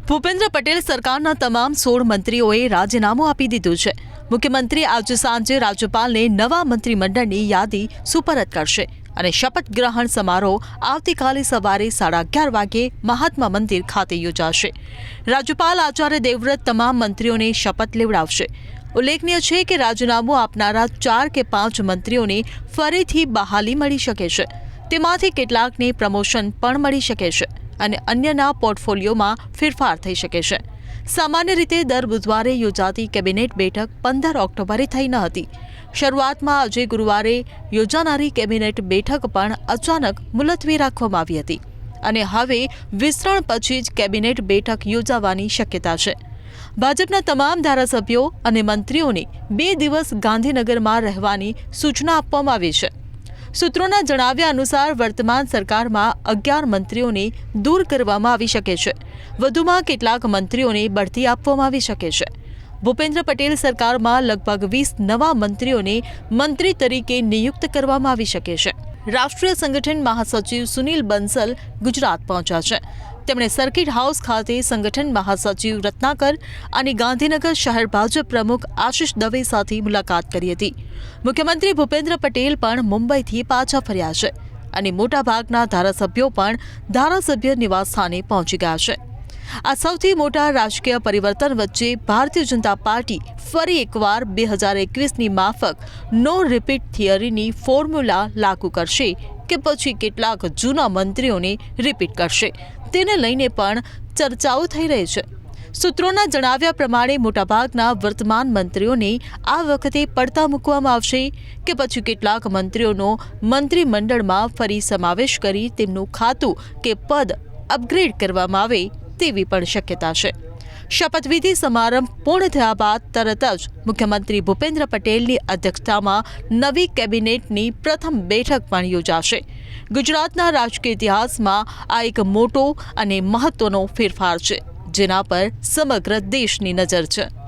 ભૂપેન્દ્ર પટેલ સરકારના તમામ 16 મંત્રીઓએ રાજીનામું આપી દીધું છે। મુખ્યમંત્રી આજે સાંજે રાજ્યપાલને નવા મંત્રીમંડળની યાદી સુપરત કરશે અને શપથ ગ્રહણ સમારોહ આવતીકાલે સવારે 11:30 વાગે મહાત્મા મંદિર ખાતે યોજાશે। રાજ્યપાલ આચાર્ય દેવવ્રત તમામ મંત્રીઓને શપથ લેવડાવશે। ઉલ્લેખનીય છે કે રાજીનામું આપનારા 4 કે 5 મંત્રીઓને ફરીથી બહાલી મળી શકે છે। તેમાંથી કેટલાકને પ્રમોશન પણ મળી શકે છે અને અન્યના પોર્ટફોલિયોમાં ફેરફાર થઈ શકે છે। સામાન્ય રીતે દર બુધવારે યોજાતી કેબિનેટ બેઠક 15 ઓક્ટોબરે થઈ ન હતી। શરૂઆતમાં આજે ગુરુવારે યોજાનારી કેબિનેટ બેઠક પણ અચાનક મુલતવી રાખવામાં આવી હતી અને હવે વિસ્તરણ પછી જ કેબિનેટ બેઠક યોજાવાની શક્યતા છે। ભાજપના તમામ ધારાસભ્યો અને મંત્રીઓને 2 દિવસ ગાંધીનગરમાં રહેવાની સૂચના આપવામાં આવી છે। સૂત્રોના જણાવ્યા અનુસાર વર્તમાન સરકારમાં 11 મંત્રીઓને દૂર કરવામાં આવી શકે છે। વધુમાં કેટલાક મંત્રીઓને બઢતી આપવામાં આવી શકે છે। ભૂપેન્દ્ર પટેલ સરકારમાં લગભગ 20 નવા મંત્રીઓને મંત્રી તરીકે નિયુક્ત કરવામાં આવી શકે છે। રાષ્ટ્રીય સંગઠન મહાસચિવ સુનિલ બંસલ ગુજરાત પહોંચ્યા છે। તેમણે સર્કિટ હાઉસ ખાતે સંગઠન મહાસચિવ રત્નાકર અને ગાંધીનગર શહેર ભાજપ પ્રમુખ આશિષ દવે સાથે મુલાકાત કરી હતી। મુખ્યમંત્રી ભૂપેન્દ્ર પટેલ પણ મુંબઈથી પાછા ફર્યા છે અને મોટાભાગના ધારાસભ્યો પણ ધારાસભ્ય નિવાસસ્થાને પહોંચી ગયા છે। આ સૌથી મોટા રાજકીય પરિવર્તન વચ્ચે ભારતીય જનતા પાર્ટી ફરી એકવાર 2021ની માફક નો રિપીટ થિયરીની ફોર્મ્યુલા લાગુ કરશે કે પછી કેટલાક જૂના મંત્રીઓને રિપીટ કરશે તેને લઈને પણ ચર્ચાઓ થઈ રહી છે। સૂત્રોના જણાવ્યા પ્રમાણે મોટાભાગના વર્તમાન મંત્રીઓને આ વખતે પડતા મૂકવામાં આવશે કે પછી કેટલાક મંત્રીઓનો મંત્રીમંડળમાં ફરી સમાવેશ કરી તેમનું ખાતું કે પદ અપગ્રેડ કરવામાં આવે તેવી પણ શક્યતા છે। શપથવિધિ સમારંભ પૂર્ણ થયા બાદ તરત જ મુખ્યમંત્રી ભૂપેન્દ્ર પટેલની અધ્યક્ષતામાં નવી કેબિનેટની પ્રથમ બેઠક પણ યોજાશે। ગુજરાતના રાજકીય ઇતિહાસમાં આ એક મોટો અને મહત્વનો ફેરફાર છે જેના પર સમગ્ર દેશની નજર છે।